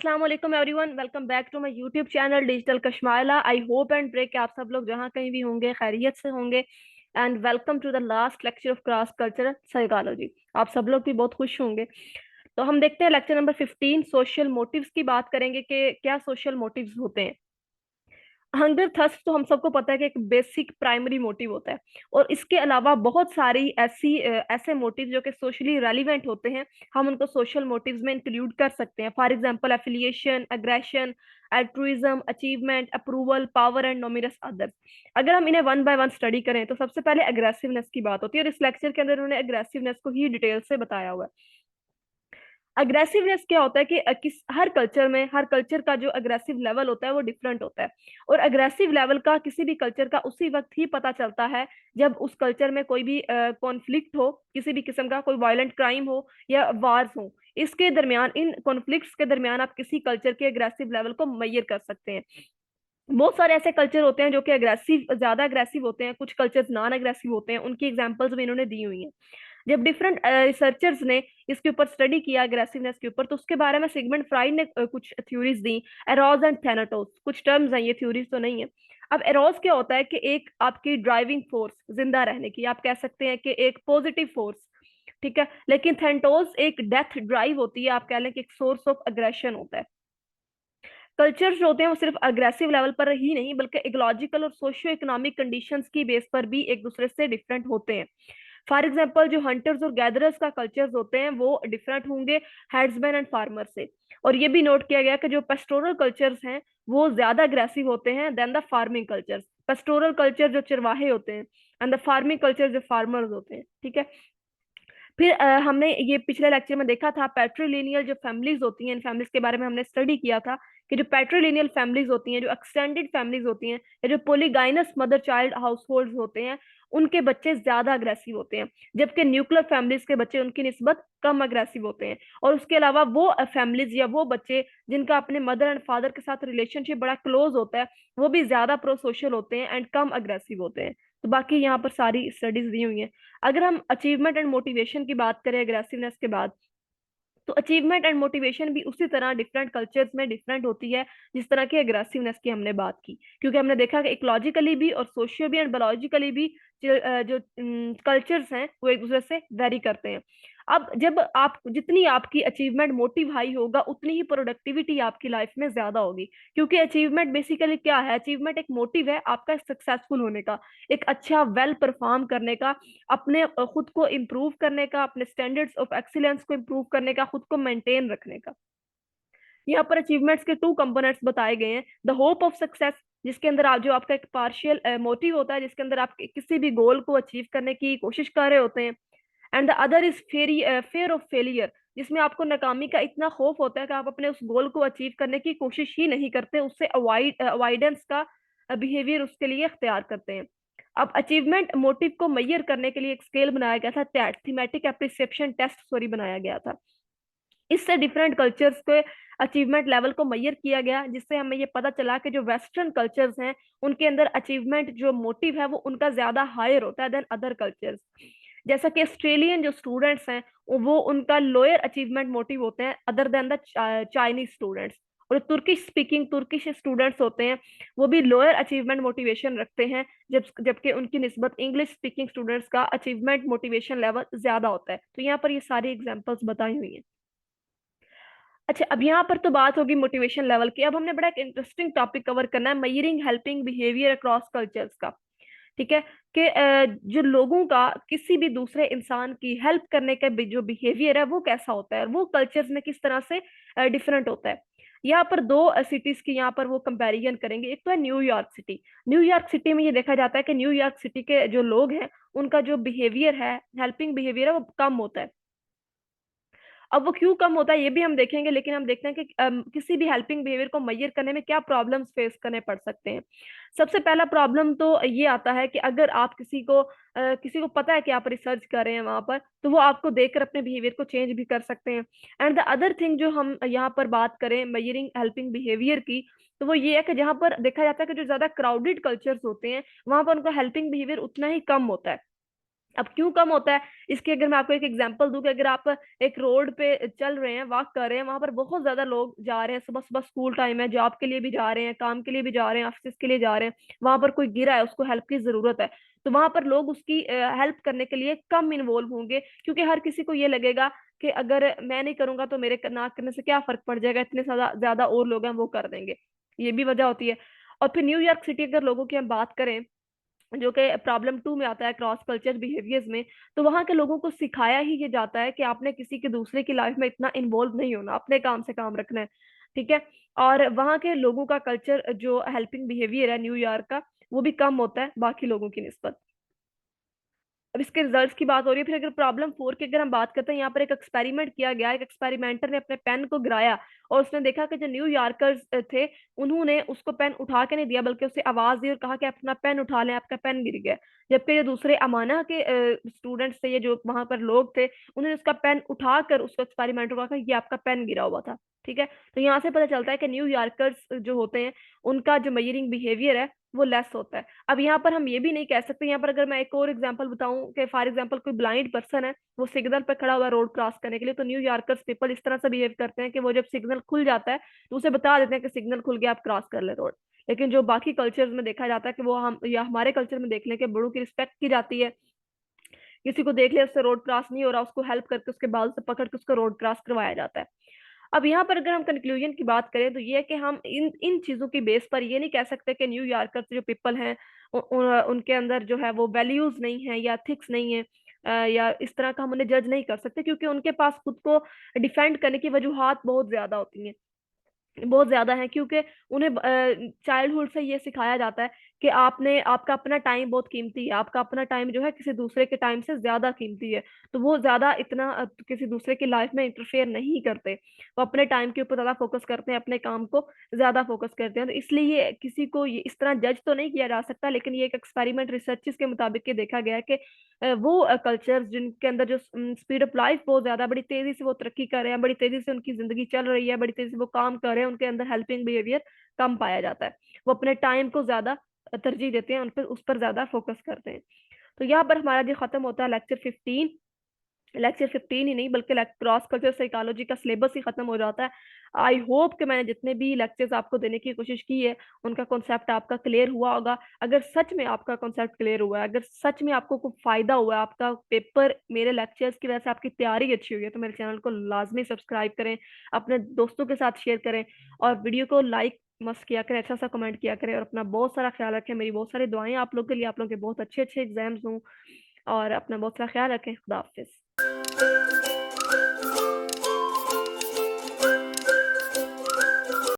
अस्सलाम वालेकुम everyone, welcome back to my YouTube channel digital Kashmaila. I hope and pray कि आप सब लोग जहाँ कहीं भी होंगे खैरियत से होंगे। And welcome to the last lecture of cross cultural psychology. आप सब लोग भी बहुत खुश होंगे। तो हम देखते हैं लेक्चर नंबर 15 सोशल मोटिव्स की बात करेंगे कि क्या सोशल मोटिव्स होते हैं। हंगर थर्स्ट तो हम सबको पता है कि एक बेसिक प्राइमरी मोटिव होता है, और इसके अलावा बहुत सारी ऐसे मोटिव जो कि सोशली रेलिवेंट होते हैं, हम उनको सोशल मोटिव्स में इंक्लूड कर सकते हैं। For example affiliation, aggression, altruism, achievement, approval, power and numerous others. अगर हम इन्हें वन बाय वन स्टडी करें तो सबसे पहले अग्रेसिवनेस की बात होती है, और इस लेक्चर के अंदर उन्होंने अग्रेसिवनेस को ही डिटेल से बताया हुआ है। अग्रेसिवनेस क्या होता है कि हर कल्चर में, हर कल्चर का जो अग्रेसिव लेवल होता है वो डिफरेंट होता है। और अग्रेसिव लेवल का किसी भी कल्चर का उसी वक्त ही पता चलता है जब उस कल्चर में कोई भी कॉन्फ्लिक्ट हो, किसी भी किस्म का कोई वायलेंट क्राइम हो या वार्स हो। इसके दरमियान, इन कॉन्फ्लिक्ट्स के दरमियान आप किसी कल्चर के अग्रेसिव लेवल को मेजर कर सकते हैं। बहुत सारे ऐसे कल्चर होते हैं जो कि ज्यादा अग्रेसिव होते हैं, कुछ कल्चर्स नॉन अग्रेसिव होते हैं, उनकी एग्जांपल्स भी इन्होंने दी हुई हैं। जब डिफरेंट रिसर्चर्स ने इसके ऊपर स्टडी किया अग्रेसिवनेस के ऊपर, तो उसके बारे में सिगमंड फ्राइड ने कुछ थ्योरीज दी। एरोज एंड थैनाटोस कुछ टर्म्स हैं, ये थ्योरीज तो नहीं है। अब एरोज क्या होता है कि एक आपकी ड्राइविंग फोर्स, जिंदा रहने की, आप कह सकते हैं कि एक पॉजिटिव फोर्स, ठीक है। लेकिन थेंटोस एक डेथ ड्राइव होती है, आप कह लें कि एक सोर्स ऑफ अग्रेशन होता है। कल्चर्स जो होते हैं वो सिर्फ अग्रेसिव लेवल पर ही नहीं बल्कि इकोलॉजिकल और सोशियो इकोनॉमिक कंडीशंस की बेस पर भी एक दूसरे से डिफरेंट होते हैं। फॉर एग्जाम्पल जो हंटर्स और गैदरर्स का कल्चर्स होते हैं वो डिफरेंट होंगे हेड्समैन एंड फार्मर से। और ये भी नोट किया गया कि जो पेस्टोरल कल्चर्स हैं वो ज्यादा अग्रेसिव होते हैं than the farming cultures. Pastoral culture जो चरवाहे होते हैं, एंड द फार्मिंग कल्चर जो फार्मर्स होते हैं, ठीक है। फिर हमने ये पिछले लेक्चर में देखा था पैट्रिलिनियल जो फैमिलीज होती हैं, इन फैमिलीज के बारे में हमने स्टडी किया था कि जो पैट्रिलिनियल फैमिलीज होती हैं, जो एक्सटेंडेड फैमिलीज होती हैं, या जो पोलीगाइनस मदर चाइल्ड हाउस होल्ड होते हैं, उनके बच्चे ज्यादा अग्रेसिव होते हैं। जबकि न्यूक्लियर फैमिलीज के बच्चे उनकी निस्बत कम अग्रेसिव होते हैं। और उसके अलावा वो फैमिलीज या वो बच्चे जिनका अपने मदर एंड फादर के साथ रिलेशनशिप बड़ा क्लोज होता है, वो भी ज्यादा प्रो सोशल होते हैं एंड कम अग्रेसिव होते हैं। तो बाकी यहाँ पर सारी स्टडीज दी हुई हैं। अगर हम अचीवमेंट एंड मोटिवेशन की बात करें अग्रेसिवनेस के बाद, तो अचीवमेंट एंड मोटिवेशन भी उसी तरह डिफरेंट कल्चर्स में डिफरेंट होती है जिस तरह की अग्रेसिवनेस की हमने बात की। क्योंकि हमने देखा कि इकोलॉजिकली भी और सोशियो भी एंड बायोलॉजिकली भी जो कल्चर्स हैं वो एक दूसरे से वेरी करते हैं। अब जब आप, जितनी आपकी अचीवमेंट मोटिव हाई होगा उतनी ही प्रोडक्टिविटी आपकी लाइफ में ज्यादा होगी। क्योंकि अचीवमेंट बेसिकली क्या है? अचीवमेंट एक मोटिव है आपका सक्सेसफुल होने का, एक अच्छा वेल परफॉर्म करने का, अपने खुद को इम्प्रूव करने का, अपने स्टैंडर्ड्स ऑफ एक्सीलेंस को इम्प्रूव करने का, खुद को मेंटेन रखने का। यहाँ पर अचीवमेंट्स के टू कंपोनेंट्स बताए गए हैं। द होप ऑफ सक्सेस, जिसके अंदर आप, जो आपका एक पार्शियल मोटिव होता है, जिसके अंदर आप किसी भी गोल को अचीव करने की कोशिश कर रहे होते हैं। And the other is fair of failure, जिसमें आपको नाकामी का इतना खौफ होता है कि आप अपने उस गोल को अचीव करने की कोशिश ही नहीं करते, उससे अवॉइडेंस का बिहेवियर उसके लिए इख्तियार करते हैं। अब अचीवमेंट मोटिव को मेजर करने के लिए एक स्केल बनाया गया था, थीमेटिक एप्रिसिएशन टेस्ट सॉरी बनाया गया था। इससे डिफरेंट कल्चर्स के अचीवमेंट लेवल को मेजर किया गया, जिससे हमें ये पता चला कि जो वेस्टर्न कल्चर्स हैं उनके अंदर अचीवमेंट जो मोटिव है वो उनका ज्यादा हायर होता है देन अदर कल्चर्स। जैसा कि ऑस्ट्रेलियन जो स्टूडेंट्स हैं वो, उनका लोअर अचीवमेंट मोटिव होते हैं other than the Chinese students. और तुर्किश स्पीकिंग तुर्किश स्टूडेंट्स होते हैं वो भी लोअर अचीवमेंट मोटिवेशन रखते हैं, जबकि उनकी निस्बत इंग्लिश स्पीकिंग स्टूडेंट्स का अचीवमेंट मोटिवेशन लेवल ज्यादा होता है। तो यहाँ पर ये सारी एग्जाम्पल्स बताई हुई हैं। अच्छा, अब यहाँ पर तो बात होगी मोटिवेशन लेवल की। अब हमने बड़ा एक इंटरेस्टिंग टॉपिक कवर करना है, measuring helping behaviour across cultures का। ठीक है कि जो लोगों का किसी भी दूसरे इंसान की हेल्प करने का जो बिहेवियर है वो कैसा होता है, वो कल्चर्स में किस तरह से डिफरेंट होता है। यहाँ पर दो सिटीज की यहाँ पर वो कंपैरिजन करेंगे। एक तो है न्यूयॉर्क सिटी। न्यूयॉर्क सिटी में ये देखा जाता है कि न्यूयॉर्क सिटी के जो लोग हैं उनका जो बिहेवियर है, हेल्पिंग बिहेवियर है, वो कम होता है। अब वो क्यों कम होता है ये भी हम देखेंगे, लेकिन हम देखते हैं कि किसी भी हेल्पिंग बिहेवियर को मेजर करने में क्या प्रॉब्लम्स फेस करने पड़ सकते हैं। सबसे पहला प्रॉब्लम तो ये आता है कि अगर आप किसी को पता है कि आप रिसर्च कर रहे हैं वहां पर, तो वो आपको देखकर अपने बिहेवियर को चेंज भी कर सकते हैं। एंड द अदर थिंग जो हम यहाँ पर बात करें मेजरिंग हेल्पिंग बिहेवियर की, तो वो ये है कि जहाँ पर देखा जाता है कि जो ज्यादा क्राउडेड कल्चर्स होते हैं वहां पर उनका हेल्पिंग बिहेवियर उतना ही कम होता है। अब क्यों कम होता है, इसकी अगर मैं आपको एक एग्जांपल दूं कि अगर आप एक रोड पे चल रहे हैं, वॉक कर रहे हैं, वहां पर बहुत ज्यादा लोग जा रहे हैं, सुबह सुबह स्कूल टाइम है, जॉब के लिए भी जा रहे हैं, काम के लिए भी जा रहे हैं, ऑफिस के लिए जा रहे हैं, वहां पर कोई गिरा है, उसको हेल्प की जरूरत है, तो वहां पर लोग उसकी हेल्प करने के लिए कम इन्वॉल्व होंगे, क्योंकि हर किसी को ये लगेगा कि अगर मैं नहीं करूंगा तो मेरे ना करने से क्या फर्क पड़ जाएगा, इतने ज्यादा ज्यादा और लोग हैं वो कर देंगे। ये भी वजह होती है। और फिर न्यूयॉर्क सिटी अगर लोगों की हम बात करें, जो कि प्रॉब्लम 2 में आता है, क्रॉस कल्चर बिहेवियर्स में, तो वहां के लोगों को सिखाया ही ये जाता है कि आपने किसी के दूसरे की लाइफ में इतना इन्वॉल्व नहीं होना, अपने काम से काम रखना है। ठीक है। और वहां के लोगों का कल्चर जो हेल्पिंग बिहेवियर है न्यूयॉर्क का, वो भी कम होता है बाकी लोगों की निस्बत। अब इसके रिजल्ट्स की बात हो रही है। फिर अगर प्रॉब्लम 4 की अगर हम बात करते हैं, यहाँ पर एक एक्सपेरिमेंट किया गया, एक एक्सपेरिमेंटर ने अपने पेन को गिराया और उसने देखा कि जो न्यूयॉर्कर्स थे, उन्होंने उसको पेन उठा के नहीं दिया, बल्कि उसे आवाज दी और कहा कि अपना पेन उठा लें, आपका पेन गिर गया। जबकि जो दूसरे अमाना के स्टूडेंट्स थे, ये जो वहां पर लोग थे, उन्होंने उसका पेन उठाकर उसको एक्सपेरिमेंटर को कहा कि ये आपका पेन गिरा हुआ था। ठीक है। तो यहाँ से पता चलता है कि न्यूयॉर्कर्स जो होते हैं, उनका जो मेजरिंग बिहेवियर है वो लेस होता है। अब यहाँ पर हम ये भी नहीं कह सकते, यहाँ पर अगर मैं एक और एग्जांपल बताऊं कि फॉर एग्जांपल कोई ब्लाइंड पर्सन है, वो सिग्नल पे खड़ा हुआ है रोड क्रॉस करने के लिए, तो न्यूयॉर्कर्स पीपल इस तरह से बिहेव करते हैं कि वो जब सिग्नल खुल जाता है तो उसे बता देते हैं कि सिग्नल खुल गया, आप क्रॉस कर ले रोड। लेकिन जो बाकी कल्चर्स में देखा जाता है कि वो हम या हमारे कल्चर में देख लें कि बड़ों की रिस्पेक्ट की जाती है, किसी को देख लिया उससे रोड क्रॉस नहीं हो रहा, उसको हेल्प करके उसके बाल से पकड़ के उसको रोड क्रॉस करवाया जाता है। अब यहाँ पर अगर हम कंक्लूजन की बात करें तो ये है कि हम इन इन चीजों की बेस पर ये नहीं कह सकते कि न्यूयॉर्कर जो पीपल हैं उनके अंदर जो है वो वैल्यूज नहीं है या एथिक्स नहीं है, या इस तरह का हम उन्हें जज नहीं कर सकते, क्योंकि उनके पास खुद को डिफेंड करने की वजूहात बहुत ज्यादा होती हैं, बहुत ज्यादा है, क्योंकि उन्हें चाइल्डहुड से ये सिखाया जाता है कि आपने आपका अपना टाइम बहुत कीमती है, आपका अपना टाइम जो है किसी दूसरे के टाइम से ज्यादा कीमती है, तो वो ज्यादा इतना किसी दूसरे की लाइफ में इंटरफेयर नहीं करते, वो अपने टाइम के ऊपर ज्यादा फोकस करते हैं, अपने काम को ज्यादा फोकस करते हैं। तो इसलिए किसी को ये इस तरह जज तो नहीं किया जा सकता, लेकिन ये एक एक्सपेरिमेंट रिसर्चेस के मुताबिक ये देखा गया है कि वो कल्चर्स जिनके अंदर जो स्पीड ऑफ लाइफ बहुत ज्यादा, बड़ी तेजी से वो तरक्की कर रहे हैं, बड़ी तेजी से उनकी जिंदगी चल रही है, बड़ी तेजी से वो काम कर रहे हैं, उनके अंदर हेल्पिंग बिहेवियर कम पाया जाता है, वो अपने टाइम को ज्यादा तरजीह देते हैं, उन पर उस पर ज्यादा फोकस करते हैं। तो यहाँ पर हमारा जो खत्म होता है लेक्चर 15, लेक्चर 15 ही नहीं बल्कि क्रॉस कल्चर साइकोलॉजी का सिलेबस ही खत्म हो जाता है। आई होप कि मैंने जितने भी लेक्चर्स आपको देने की कोशिश की है, उनका कॉन्सेप्ट आपका क्लियर हुआ होगा। अगर सच में आपका कॉन्सेप्ट क्लियर हुआ है, अगर सच में आपको कुछ फायदा हुआ है, आपका पेपर मेरे लेक्चर्स की वजह से आपकी तैयारी अच्छी हुई है, तो मेरे चैनल को लाजमी सब्सक्राइब करें, अपने दोस्तों के साथ शेयर करें, और वीडियो को लाइक मस्त किया करें, अच्छा सा कमेंट किया करें, और अपना बहुत सारा ख्याल रखें। मेरी बहुत सारी दुआएं आप लोगों के लिए, आप लोगों के बहुत अच्छे अच्छे एग्जाम्स हों, और अपना बहुत सारा ख्याल रखें। खुदा हाफिज।